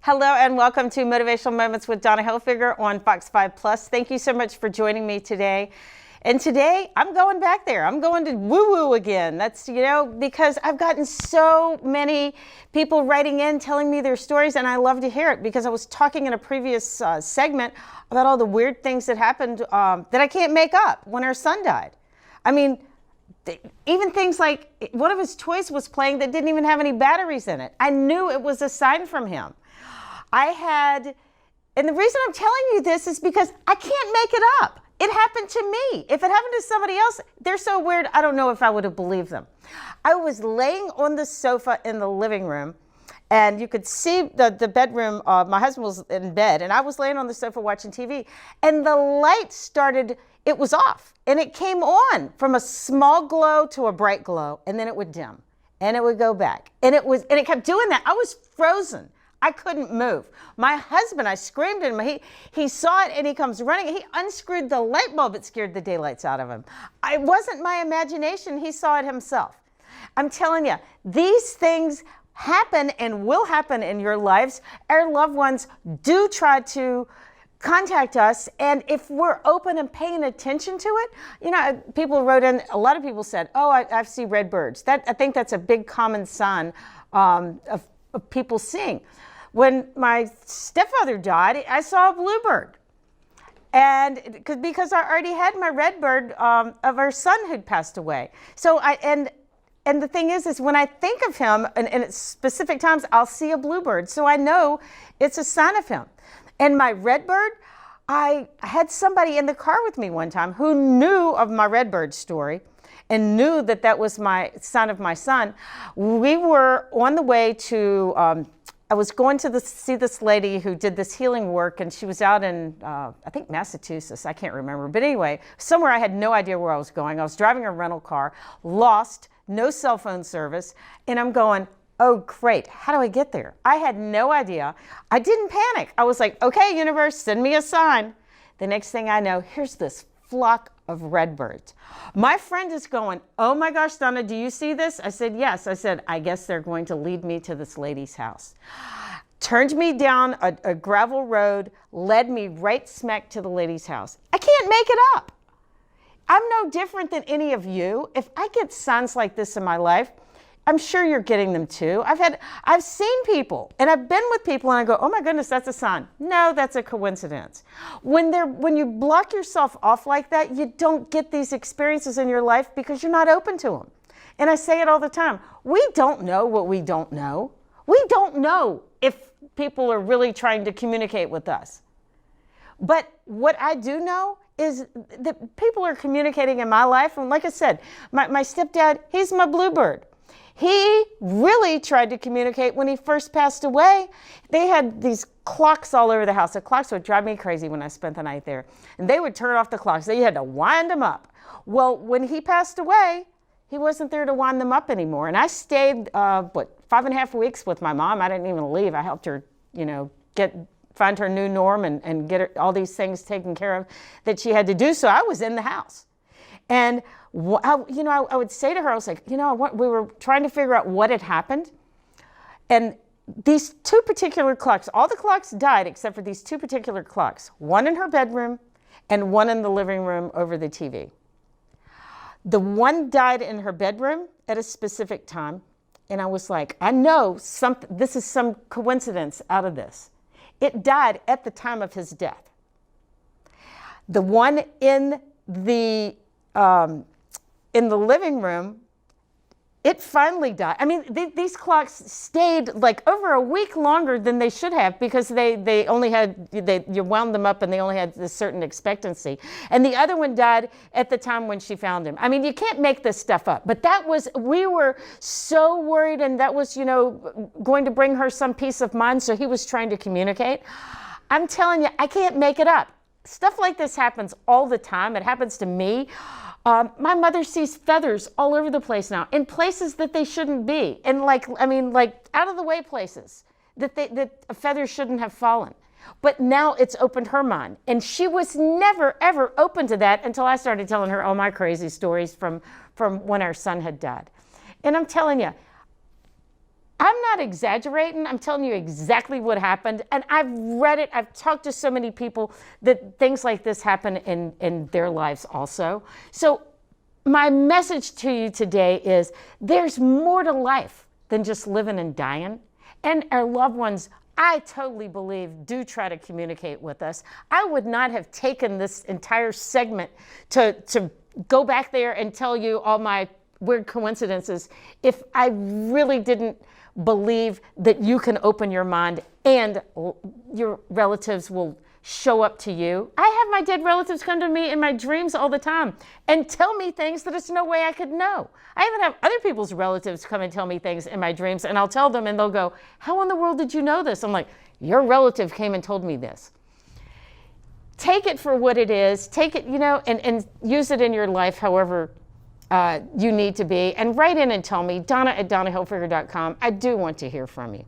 Hello and welcome to Motivational Moments with Donna Hilfiger on Fox 5 Plus. Thank you so much for joining me today. And today I'm going back there. I'm going to woo-woo again. That's, because I've gotten so many people writing in telling me their stories, and I love to hear it because I was talking in a previous segment about all the weird things that happened that I can't make up when our son died. I mean, even things like one of his toys was playing that didn't even have any batteries in it. I knew it was a sign from him. And the reason I'm telling you this is because I can't make it up. It happened to me. If it happened to somebody else, they're so weird, I don't know if I would have believed them. I was laying on the sofa in the living room, and you could see the bedroom. My husband was in bed, and I was laying on the sofa watching TV, and the light started, it was off, and it came on from a small glow to a bright glow, and then it would dim, and it would go back, and it kept doing that. I was frozen. I couldn't move. My husband, I screamed at him. He saw it and he comes running. He unscrewed the light bulb. It scared the daylights out of him. It wasn't my imagination. He saw it himself. I'm telling you, these things happen and will happen in your lives. Our loved ones do try to contact us, and if we're open and paying attention to it, people wrote in, a lot of people said, oh, I see red birds. I think that's a big common sign of people seeing. When my stepfather died, I saw a bluebird. And because I already had my red bird of our son who'd passed away. So and the thing is when I think of him and at specific times, I'll see a bluebird. So I know it's a sign of him. And my red bird, I had somebody in the car with me one time who knew of my red bird story and knew that that was my sign of my son. We were on the way to, I was going to see this lady who did this healing work, and she was out in, I think Massachusetts, I can't remember. But anyway, somewhere I had no idea where I was going. I was driving a rental car, lost, no cell phone service, and I'm going, oh great, how do I get there? I had no idea. I didn't panic. I was like, okay, universe, send me a sign. The next thing I know, here's this flock of redbirds. My friend is going, oh my gosh, Donna, do you see this? I said, yes. I said, I guess they're going to lead me to this lady's house. Turned me down a gravel road, led me right smack to the lady's house. I can't make it up. I'm no different than any of you. If I get signs like this in my life, I'm sure you're getting them too. I've seen people, and I've been with people, and I go, oh my goodness, that's a sign. No, that's a coincidence. When you block yourself off like that, you don't get these experiences in your life because you're not open to them. And I say it all the time. We don't know what we don't know. We don't know if people are really trying to communicate with us. But what I do know is that people are communicating in my life. And like I said, my stepdad, he's my bluebird. He really tried to communicate when he first passed away. They had these clocks all over the house. The clocks would drive me crazy when I spent the night there. And they would turn off the clocks. They had to wind them up. Well, when he passed away, he wasn't there to wind them up anymore. And I stayed, 5.5 weeks with my mom. I didn't even leave. I helped her, find her new norm and get her all these things taken care of that she had to do. So I was in the house. And I would say to her, I was like, we were trying to figure out what had happened. And these two particular clocks, all the clocks died except for these two particular clocks, one in her bedroom and one in the living room over the TV. The one died in her bedroom at a specific time. And I was like, I know this is some coincidence out of this. It died at the time of his death. The one in the living room, it finally died. I mean, these clocks stayed like over a week longer than they should have because they only had, you wound them up and they only had this certain expectancy. And the other one died at the time when she found him. I mean, you can't make this stuff up. But we were so worried, and that was, going to bring her some peace of mind. So he was trying to communicate. I'm telling you, I can't make it up. Stuff like this happens all the time. It happens to me. My mother sees feathers all over the place now, in places that they shouldn't be, and like out of the way places that a feather shouldn't have fallen. But now it's opened her mind, and she was never ever open to that until I started telling her all my crazy stories from when our son had died. And I'm telling you, I'm not exaggerating. I'm telling you exactly what happened. And I've read it. I've talked to so many people that things like this happen in their lives also. So my message to you today is there's more to life than just living and dying. And our loved ones, I totally believe, do try to communicate with us. I would not have taken this entire segment to go back there and tell you all my weird coincidences if I really didn't believe that you can open your mind and your relatives will show up to you. I have my dead relatives come to me in my dreams all the time and tell me things that there's no way I could know. I even have other people's relatives come and tell me things in my dreams, and I'll tell them and they'll go, how in the world did you know this? I'm like, your relative came and told me this. Take it for what it is. Take it, and use it in your life however you need to be. And write in and tell me, Donna@DonnaHilfiger.com. I do want to hear from you.